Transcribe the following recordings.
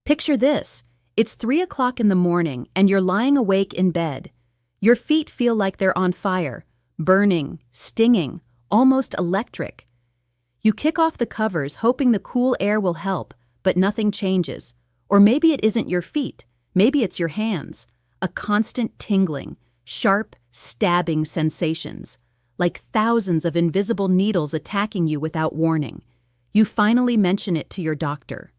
Picture this. It's 3 o'clock in the morning and you're lying awake in bed. Your feet feel like they're on fire, burning, stinging, almost electric. You kick off the covers hoping the cool air will help, but nothing changes. Or maybe it isn't your feet, maybe it's your hands. A constant tingling, sharp, stabbing sensations, like thousands of invisible needles attacking you without warning. You finally mention it to your doctor.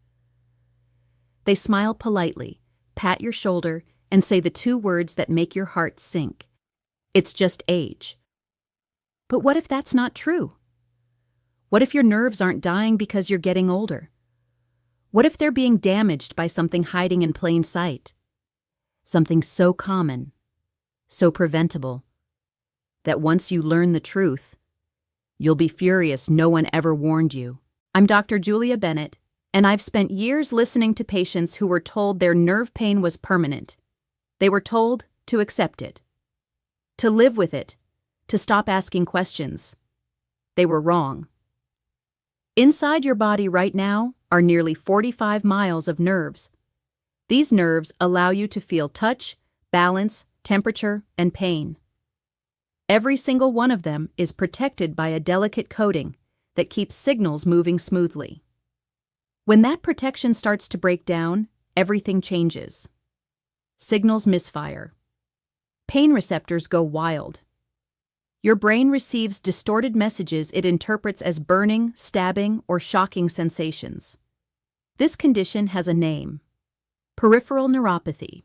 They smile politely, pat your shoulder, and say the two words that make your heart sink. It's just age. But what if that's not true? What if your nerves aren't dying because you're getting older? What if they're being damaged by something hiding in plain sight? Something so common, so preventable, that once you learn the truth, you'll be furious no one ever warned you. I'm Dr. Julia Bennett, and I've spent years listening to patients who were told their nerve pain was permanent. They were told to accept it, to live with it, to stop asking questions. They were wrong. Inside your body right now are nearly 45 miles of nerves. These nerves allow you to feel touch, balance, temperature, and pain. Every single one of them is protected by a delicate coating that keeps signals moving smoothly. When that protection starts to break down, everything changes. Signals misfire. Pain receptors go wild. Your brain receives distorted messages it interprets as burning, stabbing, or shocking sensations. This condition has a name: peripheral neuropathy.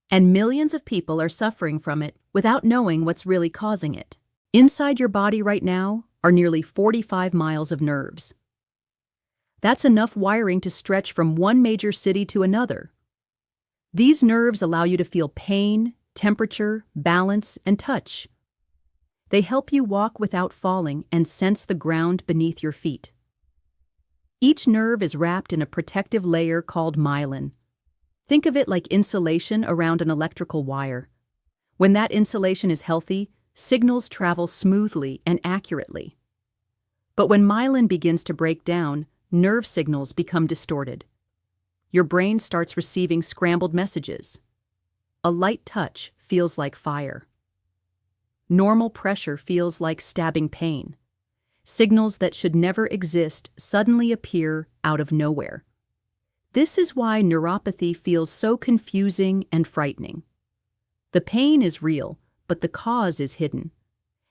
And millions of people are suffering from it without knowing what's really causing it. Inside your body right now are nearly 45 miles of nerves. That's enough wiring to stretch from one major city to another. These nerves allow you to feel pain, temperature, balance, and touch. They help you walk without falling and sense the ground beneath your feet. Each nerve is wrapped in a protective layer called myelin. Think of it like insulation around an electrical wire. When that insulation is healthy, signals travel smoothly and accurately. But when myelin begins to break down, nerve signals become distorted. Your brain starts receiving scrambled messages. A light touch feels like fire. Normal pressure feels like stabbing pain. Signals that should never exist suddenly appear out of nowhere. This is why neuropathy feels so confusing and frightening. The pain is real, but the cause is hidden.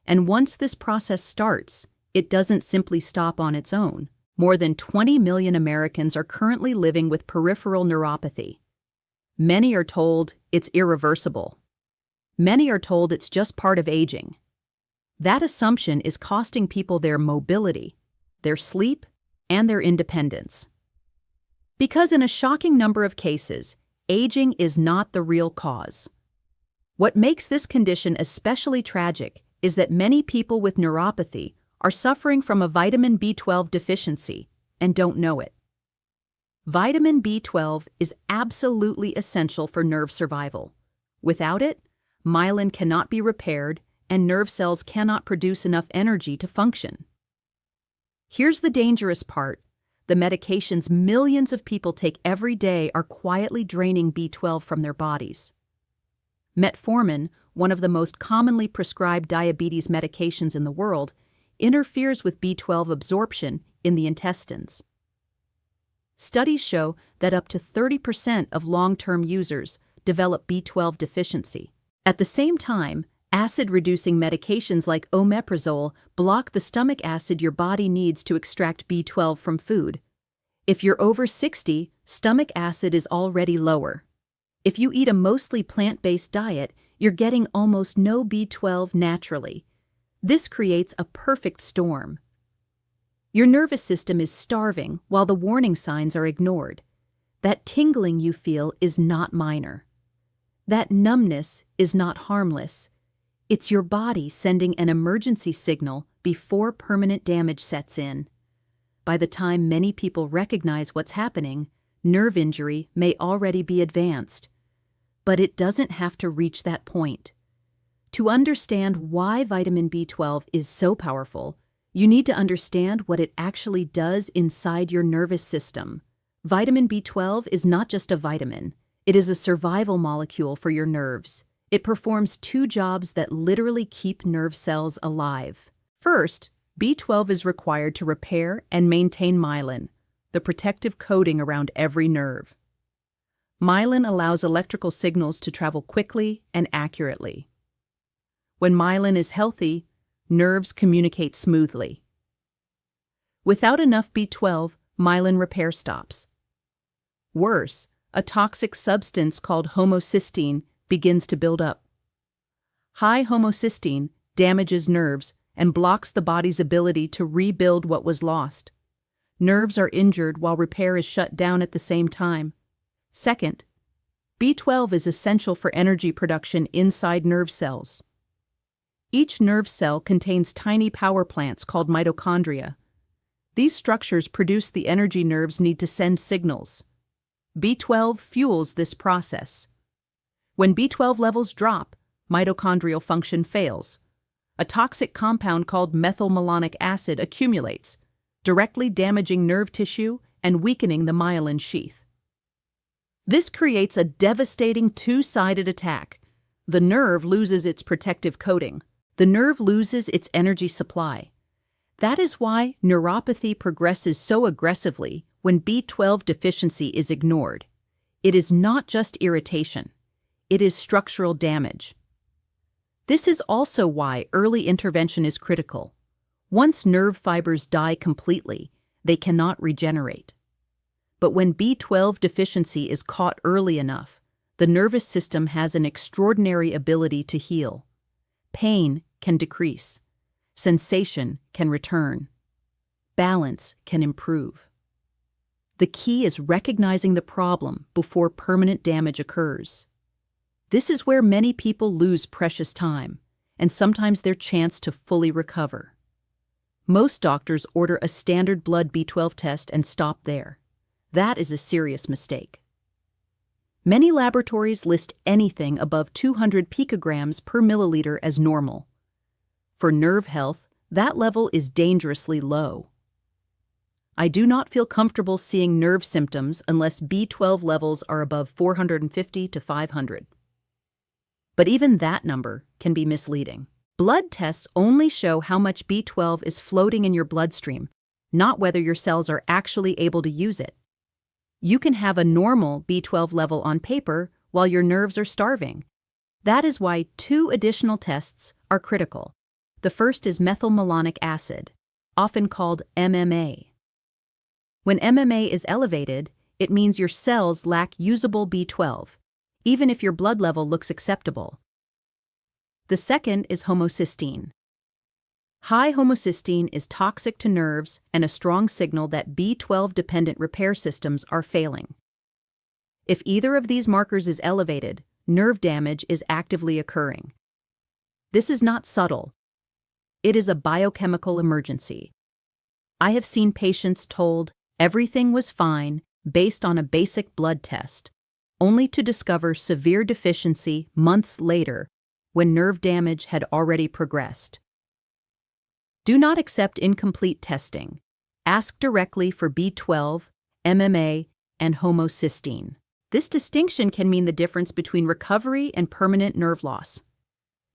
And once this process starts, it doesn't simply stop on its own. More than 20 million Americans are currently living with peripheral neuropathy. Many are told it's irreversible. Many are told it's just part of aging. That assumption is costing people their mobility, their sleep, and their independence. Because in a shocking number of cases, aging is not the real cause. What makes this condition especially tragic is that many people with neuropathy are suffering from a vitamin B12 deficiency and don't know it. Vitamin B12 is absolutely essential for nerve survival. Without it, myelin cannot be repaired and nerve cells cannot produce enough energy to function. Here's the dangerous part. The medications millions of people take every day are quietly draining B12 from their bodies. Metformin, one of the most commonly prescribed diabetes medications in the world, interferes with B12 absorption in the intestines. Studies show that up to 30% of long-term users develop B12 deficiency. At the same time, acid-reducing medications like omeprazole block the stomach acid your body needs to extract B12 from food. If you're over 60, stomach acid is already lower. If you eat a mostly plant-based diet, you're getting almost no B12 naturally. This creates a perfect storm. Your nervous system is starving while the warning signs are ignored. That tingling you feel is not minor. That numbness is not harmless. It's your body sending an emergency signal before permanent damage sets in. By the time many people recognize what's happening, nerve injury may already be advanced. But it doesn't have to reach that point. To understand why vitamin B12 is so powerful, you need to understand what it actually does inside your nervous system. Vitamin B12 is not just a vitamin, it is a survival molecule for your nerves. It performs two jobs that literally keep nerve cells alive. First, B12 is required to repair and maintain myelin, the protective coating around every nerve. Myelin allows electrical signals to travel quickly and accurately. When myelin is healthy, nerves communicate smoothly. Without enough B12, myelin repair stops. Worse, a toxic substance called homocysteine begins to build up. High homocysteine damages nerves and blocks the body's ability to rebuild what was lost. Nerves are injured while repair is shut down at the same time. Second, B12 is essential for energy production inside nerve cells. Each nerve cell contains tiny power plants called mitochondria. These structures produce the energy nerves need to send signals. B12 fuels this process. When B12 levels drop, mitochondrial function fails. A toxic compound called methylmalonic acid accumulates, directly damaging nerve tissue and weakening the myelin sheath. This creates a devastating two-sided attack. The nerve loses its protective coating. The nerve loses its energy supply. That is why neuropathy progresses so aggressively when B12 deficiency is ignored. It is not just irritation. It is structural damage. This is also why early intervention is critical. Once nerve fibers die completely, they cannot regenerate. But when B12 deficiency is caught early enough, the nervous system has an extraordinary ability to heal. Pain can decrease. Sensation can return. Balance can improve. The key is recognizing the problem before permanent damage occurs. This is where many people lose precious time, and sometimes their chance to fully recover. Most doctors order a standard blood B12 test and stop there. That is a serious mistake. Many laboratories list anything above 200 picograms per milliliter as normal. For nerve health, that level is dangerously low. I do not feel comfortable seeing nerve symptoms unless B12 levels are above 450 to 500. But even that number can be misleading. Blood tests only show how much B12 is floating in your bloodstream, not whether your cells are actually able to use it. You can have a normal B12 level on paper while your nerves are starving. That is why two additional tests are critical. The first is methylmalonic acid, often called MMA. When MMA is elevated, it means your cells lack usable B12, even if your blood level looks acceptable. The second is homocysteine. High homocysteine is toxic to nerves and a strong signal that B12-dependent repair systems are failing. If either of these markers is elevated, nerve damage is actively occurring. This is not subtle. It is a biochemical emergency. I have seen patients told everything was fine based on a basic blood test, only to discover severe deficiency months later when nerve damage had already progressed. Do not accept incomplete testing. Ask directly for B12, MMA, and homocysteine. This distinction can mean the difference between recovery and permanent nerve loss.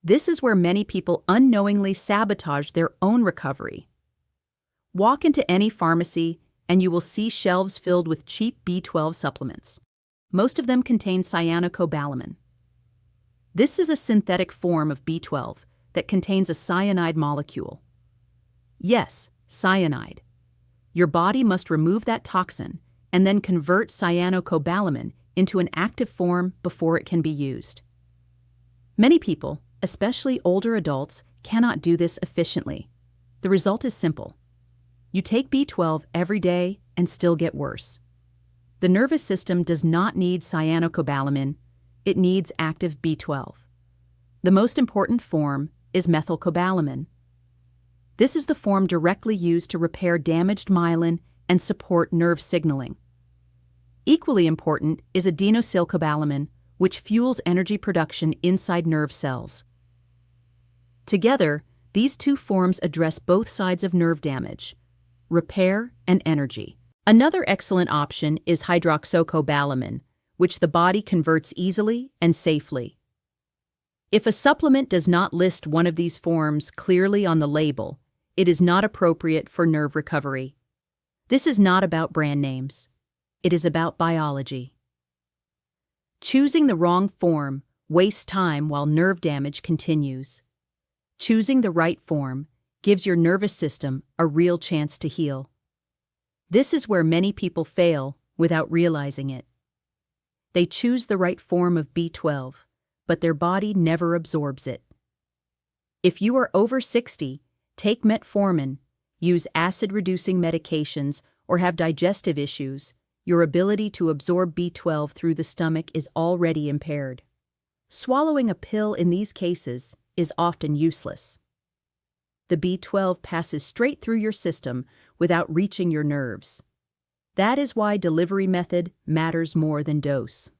This is where many people unknowingly sabotage their own recovery. Walk into any pharmacy and you will see shelves filled with cheap B12 supplements. Most of them contain cyanocobalamin. This is a synthetic form of B12 that contains a cyanide molecule. Yes, cyanide. Your body must remove that toxin and then convert cyanocobalamin into an active form before it can be used. Many people, especially older adults, cannot do this efficiently. The result is simple. You take B12 every day and still get worse. The nervous system does not need cyanocobalamin, it needs active B12. The most important form is methylcobalamin. This is the form directly used to repair damaged myelin and support nerve signaling. Equally important is adenosylcobalamin, which fuels energy production inside nerve cells. Together, these two forms address both sides of nerve damage, repair and energy. Another excellent option is hydroxycobalamin, which the body converts easily and safely. If a supplement does not list one of these forms clearly on the label, it is not appropriate for nerve recovery. This is not about brand names. It is about biology. Choosing the wrong form wastes time while nerve damage continues. Choosing the right form gives your nervous system a real chance to heal. This is where many people fail without realizing it. They choose the right form of B12, but their body never absorbs it. If you are over 60, take metformin, use acid-reducing medications, or have digestive issues, your ability to absorb B12 through the stomach is already impaired. Swallowing a pill in these cases is often useless. The B12 passes straight through your system without reaching your nerves. That is why delivery method matters more than dose.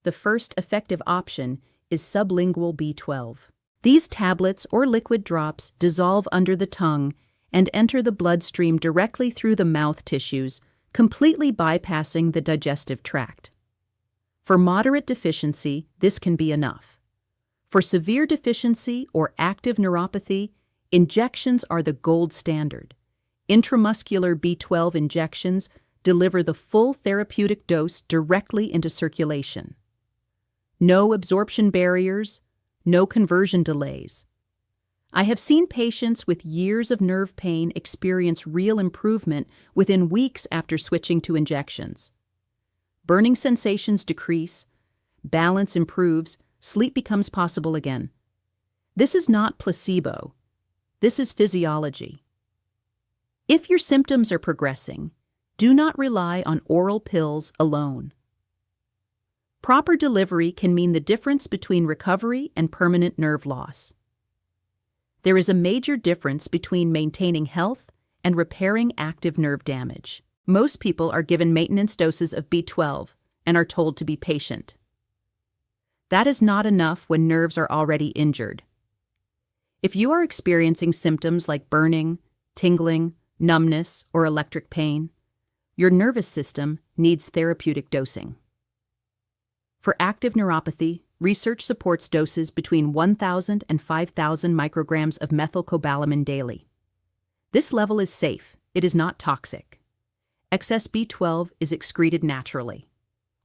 The first effective option is sublingual B12. These tablets or liquid drops dissolve under the tongue and enter the bloodstream directly through the mouth tissues, completely bypassing the digestive tract. For moderate deficiency, this can be enough. For severe deficiency or active neuropathy, injections are the gold standard. Intramuscular B12 injections deliver the full therapeutic dose directly into circulation. No absorption barriers, no conversion delays. I have seen patients with years of nerve pain experience real improvement within weeks after switching to injections. Burning sensations decrease, balance improves, sleep becomes possible again. This is not placebo. This is physiology. If your symptoms are progressing, do not rely on oral pills alone. Proper delivery can mean the difference between recovery and permanent nerve loss. There is a major difference between maintaining health and repairing active nerve damage. Most people are given maintenance doses of B12 and are told to be patient. That is not enough when nerves are already injured. If you are experiencing symptoms like burning, tingling, numbness, or electric pain, your nervous system needs therapeutic dosing. For active neuropathy, research supports doses between 1,000 and 5,000 micrograms of methylcobalamin daily. This level is safe. It is not toxic. Excess B12 is excreted naturally.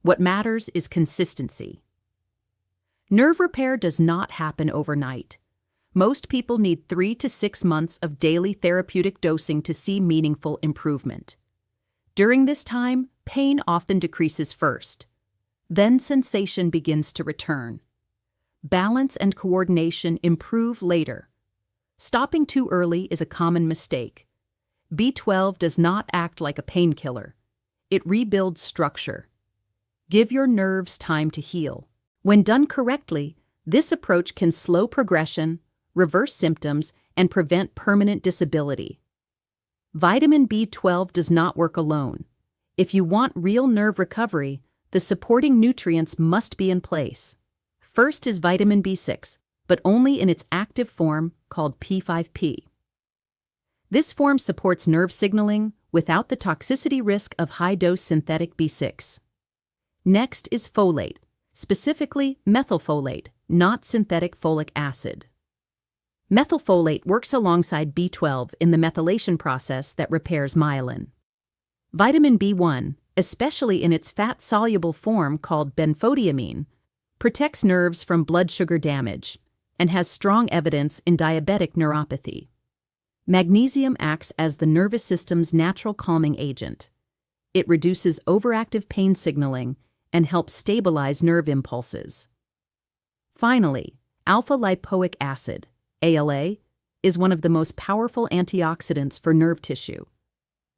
What matters is consistency. Nerve repair does not happen overnight. Most people need 3 to 6 months of daily therapeutic dosing to see meaningful improvement. During this time, pain often decreases first. Then sensation begins to return. Balance and coordination improve later. Stopping too early is a common mistake. B12 does not act like a painkiller. It rebuilds structure. Give your nerves time to heal. When done correctly, this approach can slow progression, reverse symptoms, and prevent permanent disability. Vitamin B12 does not work alone. If you want real nerve recovery, the supporting nutrients must be in place. First is vitamin B6, but only in its active form called P5P. This form supports nerve signaling without the toxicity risk of high-dose synthetic B6. Next is folate, specifically methylfolate, not synthetic folic acid. Methylfolate works alongside B12 in the methylation process that repairs myelin. Vitamin B1, especially in its fat-soluble form called benfotiamine, protects nerves from blood sugar damage and has strong evidence in diabetic neuropathy. Magnesium acts as the nervous system's natural calming agent. It reduces overactive pain signaling and helps stabilize nerve impulses. Finally, alpha-lipoic acid, ALA, is one of the most powerful antioxidants for nerve tissue.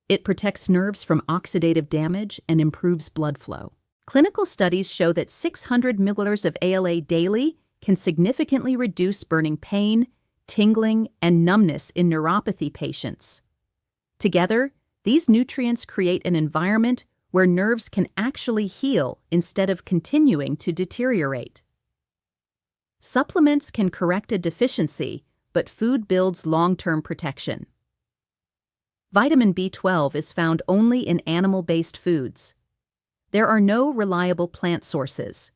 It protects nerves from oxidative damage and improves blood flow. Clinical studies show that 600 milliliters of ALA daily can significantly reduce burning pain, tingling, and numbness in neuropathy patients. Together, these nutrients create an environment where nerves can actually heal instead of continuing to deteriorate. Supplements can correct a deficiency, but food builds long-term protection. Vitamin B12 is found only in animal-based foods. There are no reliable plant sources.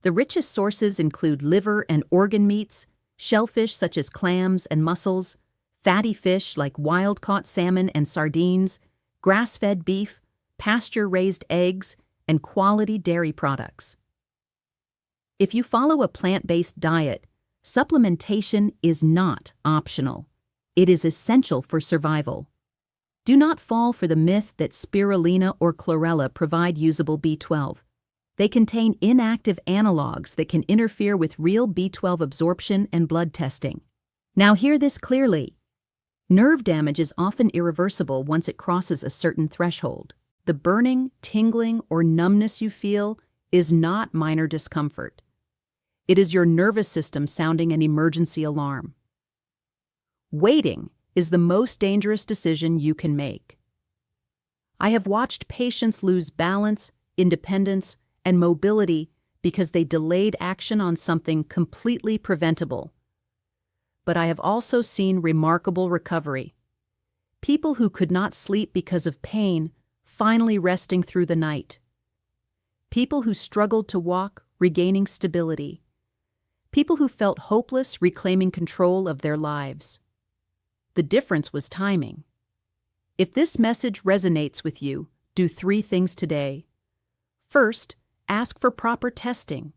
The richest sources include liver and organ meats, shellfish such as clams and mussels, fatty fish like wild-caught salmon and sardines, grass-fed beef, pasture-raised eggs, and quality dairy products. If you follow a plant-based diet, supplementation is not optional. It is essential for survival. Do not fall for the myth that spirulina or chlorella provide usable B12. They contain inactive analogs that can interfere with real B12 absorption and blood testing. Now hear this clearly. Nerve damage is often irreversible once it crosses a certain threshold. The burning, tingling, or numbness you feel is not minor discomfort. It is your nervous system sounding an emergency alarm. Waiting is the most dangerous decision you can make. I have watched patients lose balance, independence, and mobility because they delayed action on something completely preventable. But I have also seen remarkable recovery. People who could not sleep because of pain finally resting through the night. People who struggled to walk regaining stability. People who felt hopeless reclaiming control of their lives. The difference was timing. If this message resonates with you, do 3 things today. First, ask for proper testing.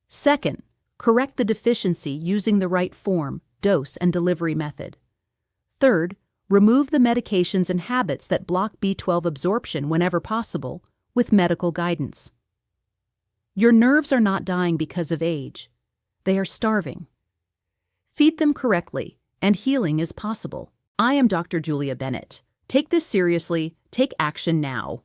Second, correct the deficiency using the right form, dose, and delivery method. Third, remove the medications and habits that block B12 absorption whenever possible with medical guidance. Your nerves are not dying because of age. They are starving. Feed them correctly, and healing is possible. I am Dr. Julia Bennett. Take this seriously. Take action now.